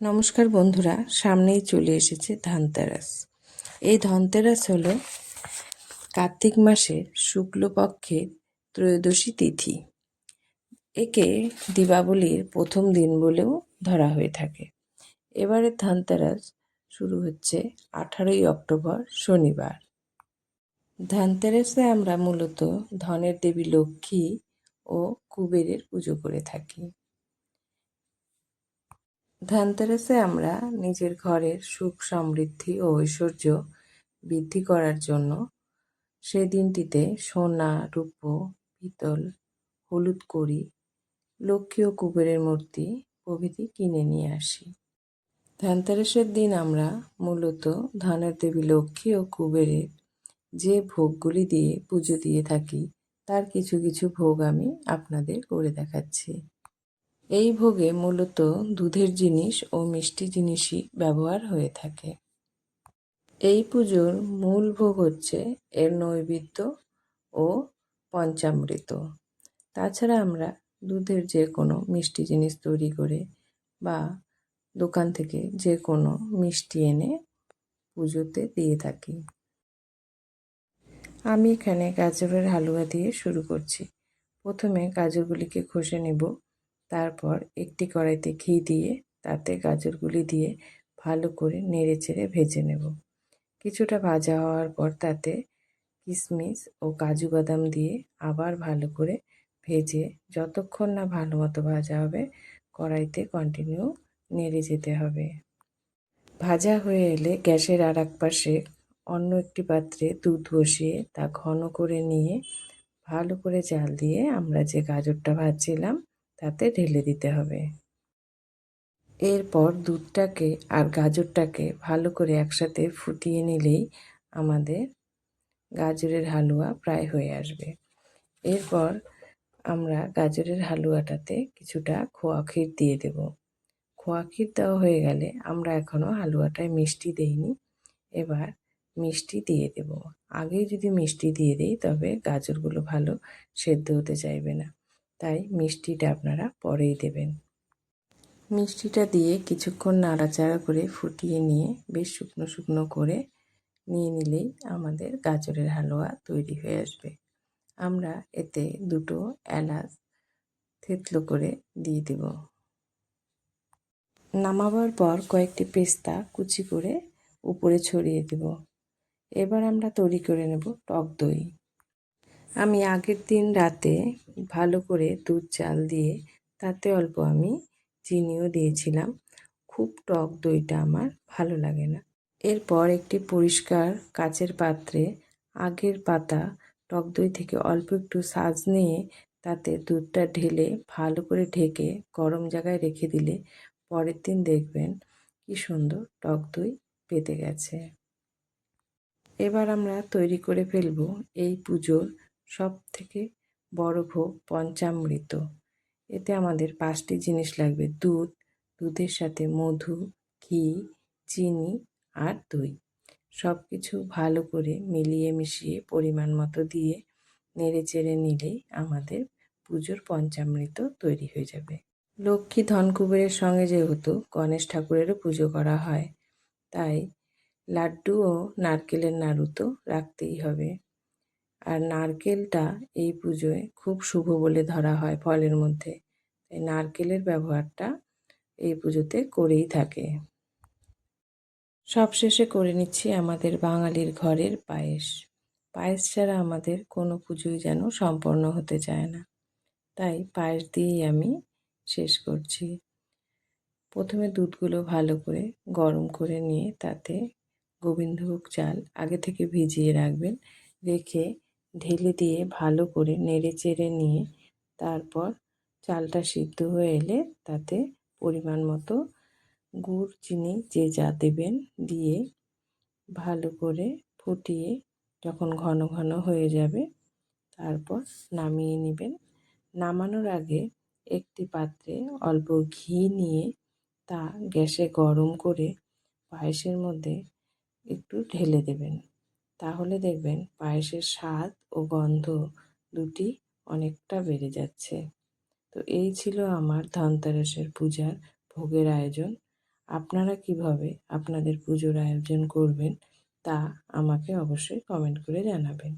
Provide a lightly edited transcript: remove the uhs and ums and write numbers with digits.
নমস্কার বন্ধুরা, সামনেই চলে এসেছে ধনতেরাস। এই ধনতেরাস হলো কার্তিক মাসের শুক্লপক্ষের ত্রয়োদশী তিথি। একে দীপাবলির প্রথম দিন বলেও ধরা হয়ে থাকে। এবারে ধনতেরাস শুরু হচ্ছে 18ই অক্টোবর শনিবার। ধনতেরাসে আমরা মূলত ধনের দেবী লক্ষ্মী ও কুবেরের পুজো করে থাকি। ধনতেরাসে আমরা নিজের ঘরের সুখ সমৃদ্ধি ও ঐশ্বর্য বৃদ্ধি করার জন্য সেই দিনটিতে সোনা, রূপো, পিতল, হলুদ কড়ি, লক্ষ্মী ও কুবেরের মূর্তি প্রভৃতি কিনে নিয়ে আসি। ধনতেরাসের দিন আমরা মূলত ধনের দেবী লক্ষ্মী ও কুবেরের যে ভোগগুলি দিয়ে পুজো দিয়ে থাকি তার কিছু কিছু ভোগ আমি আপনাদের করে দেখাচ্ছি। এই ভোগে মূলত দুধের জিনিস ও মিষ্টি জিনিসই ব্যবহার হয়ে থাকে। এই পুজোর মূল ভোগ হচ্ছে এর নৈবেদ্য ও পঞ্চামৃত। তাছাড়া আমরা দুধের যে কোনো মিষ্টি জিনিস তৈরি করে বা দোকান থেকে যে কোনো মিষ্টি এনে পুজোতে দিয়ে থাকি। আমি এখানে গাজরের হালুয়া দিয়ে শুরু করছি। প্রথমে গাজরগুলিকে ঘষে নেব, তারপর একটি কড়াইতে ঘি দিয়ে তাতে গাজরগুলি দিয়ে ভালো করে নেড়েচেড়ে ভেজে নেব। কিছুটা ভাজা হওয়ার পর তাতে কিশমিশ ও কাজু বাদাম দিয়ে আবার ভালো করে ভেজে যতক্ষণ না ভালো মতো ভাজা হবে কড়াইতে কন্টিনিউ নেড়ে যেতে হবে। ভাজা হয়ে এলে গ্যাসের আর এক পাশে অন্য একটি পাত্রে দুধ বসিয়ে তা ঘন করে নিয়ে ভালো করে জাল দিয়ে আমরা যে গাজরটা ভাজছিলাম তাতে ঢেলে দিতে হবে। এরপর দুধটাকে আর গাজরটাকে ভালো করে একসাথে ফুটিয়ে নিলেই আমাদের গাজরের হালুয়া প্রায় হয়ে আসবে। এরপর আমরা গাজরের হালুয়াটাতে কিছুটা খোয়া ক্ষীর দিয়ে দেব। খোয়া ক্ষীর দেওয়া হয়ে গেলে আমরা এখনও হালুয়াটায় মিষ্টি দেইনি, এবার মিষ্টি দিয়ে দেব। আগেই যদি মিষ্টি দিয়ে দিই তবে গাজরগুলো ভালো সেদ্ধ হতে চাইবে না, তাই মিষ্টিটা আপনারা পরেই দেবেন। মিষ্টিটা দিয়ে কিছুক্ষণ নাড়াচাড়া করে ফুটিয়ে নিয়ে বেশ শুকনো শুকনো করে নিয়ে নিলেই আমাদের গাজরের হালুয়া তৈরি হয়ে আসবে। আমরা এতে দুটো এলাচ থেতলো করে দিয়ে দেব। নামাবার পর কয়েকটি পেস্তা কুচি করে উপরে ছড়িয়ে দেব। এবার আমরা তৈরি করে নেব টক দই। আমি আগের দিন রাতে ভালো করে দুধ জাল দিয়ে তাতে অল্প আমি চিনিও দিয়েছিলাম। খুব টক দইটা আমার ভালো লাগে না। এরপর একটি পরিষ্কার কাচের পাত্রে আগের পাতা টক দই থেকে অল্প একটু ছাঁচ নিয়ে তাতে দুধটা ঢেলে ভালো করে ঢেকে গরম জায়গায় রেখে দিলে পরের দিন দেখবেন কি সুন্দর টক দই পেতে গেছে। এবার আমরা তৈরি করে ফেলব এই পুজোর সব থেকে বড় ভোগ পঞ্চামৃত। এতে আমাদের 5টি জিনিস লাগবে: দুধ, দুধের সাথে মধু, ঘি, চিনি আর দই। সব কিছু ভালো করে মিলিয়ে মিশিয়ে পরিমাণ মতো দিয়ে নেড়ে চেড়ে নিলেই আমাদের পুজোর পঞ্চামৃত তৈরি হয়ে যাবে। লক্ষ্মী ধন কুবেরের সঙ্গে যেহেতু গণেশ ঠাকুরেরও পুজো করা হয়, তাই লাড্ডু ও নারকেলের নাড়ু তো রাখতেই হবে। আর নারকেলটা এই পুজোয় খুব শুভ বলে ধরা হয় ফলের মধ্যে, তাই নারকেলের ব্যবহারটা এই পুজোতে করেই থাকে। সবশেষে করে নিচ্ছি আমাদের বাঙালির ঘরের পায়েস। পায়েস ছাড়া আমাদের কোনো পুজোই যেন সম্পন্ন হতে চায় না, তাই পায়েস দিয়েই আমি শেষ করছি। প্রথমে দুধগুলো ভালো করে গরম করে নিয়ে তাতে গোবিন্দভোগ চাল আগে থেকে ভিজিয়ে রাখবেন, রেখে ঢেলে দিয়ে ভালো করে নেড়ে চেড়ে নিয়ে তারপর চালটা সিদ্ধ হয়ে এলে তাতে পরিমাণ মতো গুড়, চিনি যে যা দেবেন দিয়ে ভালো করে ফুটিয়ে যখন ঘন ঘন হয়ে যাবে তারপর নামিয়ে নেবেন। নামানোর আগে একটি পাত্রে অল্প ঘি নিয়ে তা গ্যাসে গরম করে পায়েসের মধ্যে একটু ঢেলে দেবেন। তাহলে দেখবেন পায়েসের স্বাদ ও গন্ধ দুটি অনেকটা বেড়ে যাচ্ছে। তো এই ছিল আমার ধনতেরাসের পূজার ভোগের আয়োজন। আপনারা কিভাবে আপনাদের পুজোর আয়োজন করবেন তা আমাকে অবশ্যই কমেন্ট করে জানাবেন।